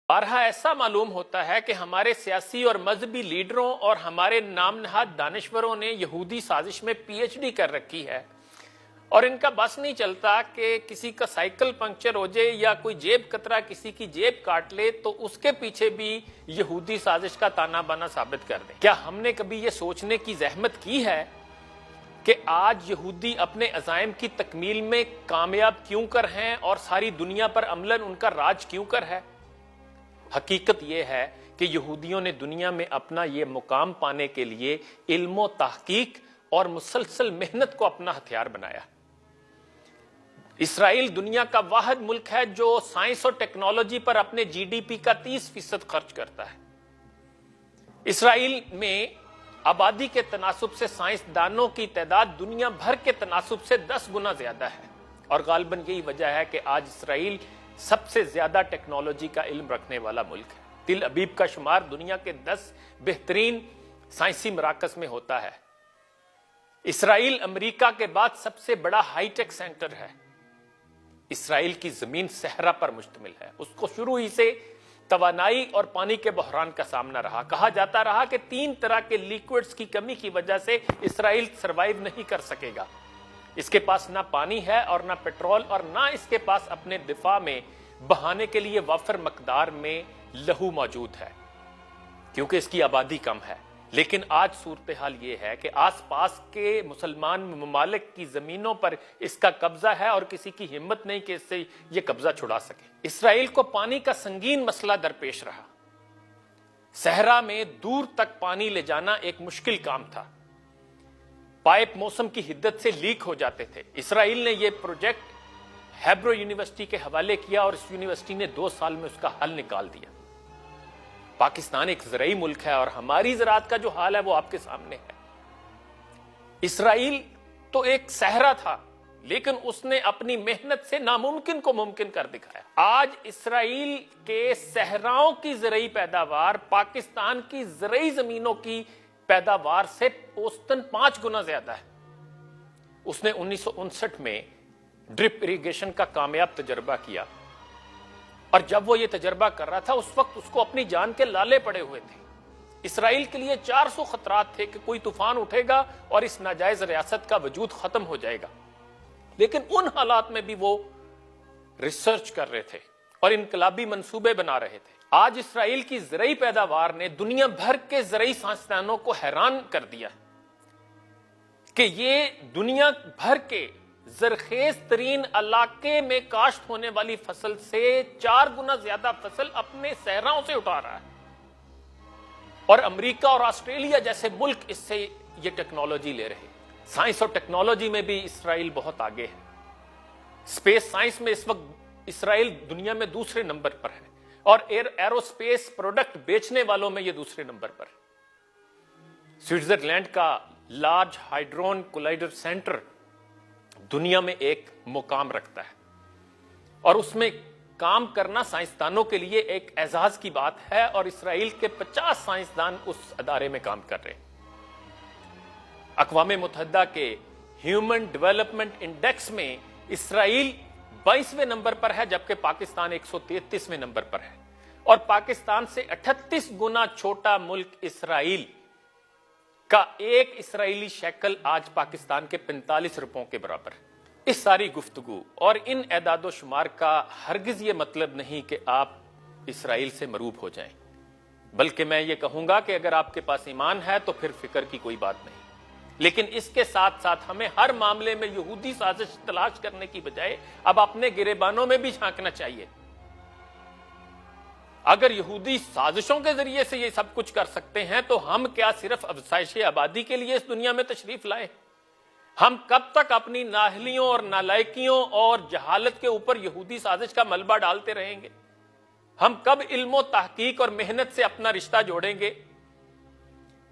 بارہا ایسا معلوم ہوتا ہے کہ ہمارے سیاسی اور مذہبی لیڈروں اور ہمارے نام نہاد دانشوروں نے یہودی سازش میں پی ایچ ڈی کر رکھی ہے، اور ان کا بس نہیں چلتا کہ کسی کا سائیکل پنکچر ہو جائے یا کوئی جیب کترا کسی کی جیب کاٹ لے تو اس کے پیچھے بھی یہودی سازش کا تانا بانا ثابت کر دیں۔ کیا ہم نے کبھی یہ سوچنے کی زحمت کی ہے کہ آج یہودی اپنے عزائم کی تکمیل میں کامیاب کیوں کر ہیں اور ساری دنیا پر عملاً ان کا راج کیوں کر ہے؟ حقیقت یہ ہے کہ یہودیوں نے دنیا میں اپنا یہ مقام پانے کے لیے علم و تحقیق اور مسلسل محنت کو اپنا ہتھیار بنایا۔ اسرائیل دنیا کا واحد ملک ہے جو سائنس اور ٹیکنالوجی پر اپنے جی ڈی پی کا 30% خرچ کرتا ہے۔ اسرائیل میں آبادی کے تناسب سے سائنسدانوں کی تعداد دنیا بھر کے تناسب سے 10 گنا زیادہ ہے، اور غالباً یہی وجہ ہے کہ آج اسرائیل سب سے زیادہ ٹیکنالوجی کا علم رکھنے والا ملک ہے۔ تل ابیب کا شمار دنیا کے 10 بہترین سائنسی مراکز میں ہوتا ہے۔ اسرائیل امریکہ کے بعد سب سے بڑا ہائی ٹیک سینٹر ہے۔ اسرائیل کی زمین صحرا پر مشتمل ہے، اس کو شروع ہی سے توانائی اور پانی کے بحران کا سامنا رہا۔ کہا جاتا رہا کہ 3 طرح کے لیکوڈز کی کمی کی وجہ سے اسرائیل سروائیو نہیں کر سکے گا۔ اس کے پاس نہ پانی ہے اور نہ پیٹرول، اور نہ اس کے پاس اپنے دفاع میں بہانے کے لیے وافر مقدار میں لہو موجود ہے، کیونکہ اس کی آبادی کم ہے۔ لیکن آج صورتحال یہ ہے کہ آس پاس کے مسلمان ممالک کی زمینوں پر اس کا قبضہ ہے اور کسی کی ہمت نہیں کہ اس سے یہ قبضہ چھڑا سکے۔ اسرائیل کو پانی کا سنگین مسئلہ درپیش رہا۔ صحرا میں دور تک پانی لے جانا ایک مشکل کام تھا۔ پائپ موسم کی حدت سے لیک ہو جاتے تھے۔ اسرائیل نے یہ پروجیکٹ ہیبرو یونیورسٹی کے حوالے کیا اور اس یونیورسٹی نے 2 سال میں اس کا حل نکال دیا۔ پاکستان ایک زرعی ملک ہے اور ہماری زراعت کا جو حال ہے وہ آپ کے سامنے ہے۔ اسرائیل تو ایک صحرا تھا، لیکن اس نے اپنی محنت سے ناممکن کو ممکن کر دکھایا۔ آج اسرائیل کے صحراؤں کی زرعی پیداوار پاکستان کی زرعی زمینوں کی پیداوار سے اوسطاً 5 گنا زیادہ ہے۔ اس نے 1959 میں ڈرپ اریگیشن کا کامیاب تجربہ کیا، اور جب وہ یہ تجربہ کر رہا تھا اس وقت اس کو اپنی جان کے لالے پڑے ہوئے تھے۔ اسرائیل کے لیے 400 خطرات تھے کہ کوئی طوفان اٹھے گا اور اس ناجائز ریاست کا وجود ختم ہو جائے گا، لیکن ان حالات میں بھی وہ ریسرچ کر رہے تھے اور انقلابی منصوبے بنا رہے تھے۔ آج اسرائیل کی زرعی پیداوار نے دنیا بھر کے زرعی سائنسدانوں کو حیران کر دیا کہ یہ دنیا بھر کے زرخیز ترین علاقے میں کاشت ہونے والی فصل سے 4 گنا زیادہ فصل اپنے صحراؤں سے اٹھا رہا ہے، اور امریکہ اور آسٹریلیا جیسے ملک اس سے یہ ٹیکنالوجی لے رہے ہیں۔ سائنس اور ٹیکنالوجی میں بھی اسرائیل بہت آگے ہے۔ اسپیس سائنس میں اس وقت اسرائیل دنیا میں دوسرے نمبر پر ہے، اور ایروسپیس پروڈکٹ بیچنے والوں میں یہ دوسرے نمبر پر ہے۔ سوئٹزرلینڈ کا لارج ہائیڈرون کولائڈر سینٹر دنیا میں ایک مقام رکھتا ہے، اور اس میں کام کرنا سائنسدانوں کے لیے ایک اعزاز کی بات ہے، اور اسرائیل کے 50 سائنسدان اس ادارے میں کام کر رہے ہیں۔ اقوام متحدہ کے ہیومن ڈیولپمنٹ انڈیکس میں اسرائیل 22ویں نمبر پر ہے، جبکہ پاکستان 133ویں نمبر پر ہے، اور پاکستان سے 38 گنا چھوٹا ملک اسرائیل کا ایک اسرائیلی شیکل آج پاکستان کے 45 روپوں کے برابر ہے۔ اس ساری گفتگو اور ان اعداد و شمار کا ہرگز یہ مطلب نہیں کہ آپ اسرائیل سے مروب ہو جائیں، بلکہ میں یہ کہوں گا کہ اگر آپ کے پاس ایمان ہے تو پھر فکر کی کوئی بات نہیں، لیکن اس کے ساتھ ساتھ ہمیں ہر معاملے میں یہودی سازش تلاش کرنے کی بجائے اب اپنے گریبانوں میں بھی جھانکنا چاہیے۔ اگر یہودی سازشوں کے ذریعے سے یہ سب کچھ کر سکتے ہیں تو ہم کیا صرف افزائش آبادی کے لیے اس دنیا میں تشریف لائے؟ ہم کب تک اپنی نااہلیوں اور نالائکیوں اور جہالت کے اوپر یہودی سازش کا ملبہ ڈالتے رہیں گے؟ ہم کب علم و تحقیق اور محنت سے اپنا رشتہ جوڑیں گے؟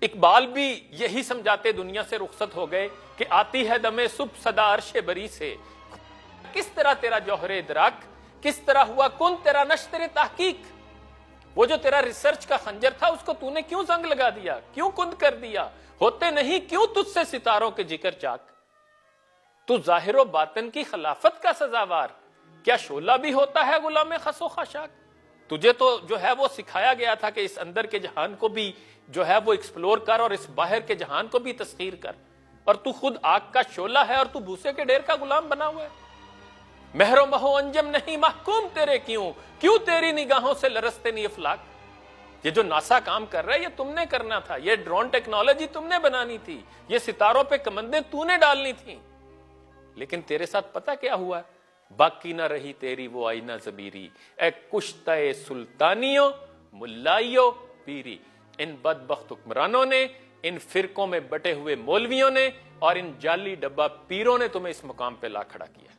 اقبال بھی یہی سمجھاتے دنیا سے رخصت ہو گئے کہ آتی ہے دمے صبح صدا عرش بری سے، کس طرح تیرا جوہر ادراک، کس طرح ہوا کن تیرا نشر تحقیق۔ وہ جو تیرا ریسرچ کا خنجر تھا اس کو تو نے کیوں زنگ لگا دیا، کیوں کند کر دیا؟ ہوتے نہیں کیوں تجھ سے ستاروں کے جگر چاک؟ تو ظاہر و باطن کی خلافت کا سزاوار، کیا شعلہ بھی ہوتا ہے غلام خس و خاشاک؟ تجھے تو جو ہے وہ سکھایا گیا تھا کہ اس اندر کے جہان کو بھی جو ہے وہ ایکسپلور کر اور اس باہر کے جہان کو بھی تسخیر کر، اور تو خود آگ کا شعلہ ہے اور تو بھوسے کے ڈھیر کا غلام بنا ہوا ہے۔ مہر و مہو انجم نہیں محکوم تیرے کیوں تیری نگاہوں سے لرزتے نہیں افلاک۔ یہ جو ناسا کام کر رہا ہے یہ تم نے کرنا تھا، یہ ڈرون ٹیکنالوجی تم نے بنانی تھی، یہ ستاروں پہ کمندیں تو نے ڈالنی تھی، لیکن تیرے ساتھ پتہ کیا ہوا؟ باقی نہ رہی تیری وہ آئینہ ضمیری، اے کشتہ سلطانیوں ملائیوں پیری۔ ان بدبخت حکمرانوں نے، ان فرقوں میں بٹے ہوئے مولویوں نے اور ان جعلی ڈبہ پیروں نے تمہیں اس مقام پہ لا کھڑا کیا۔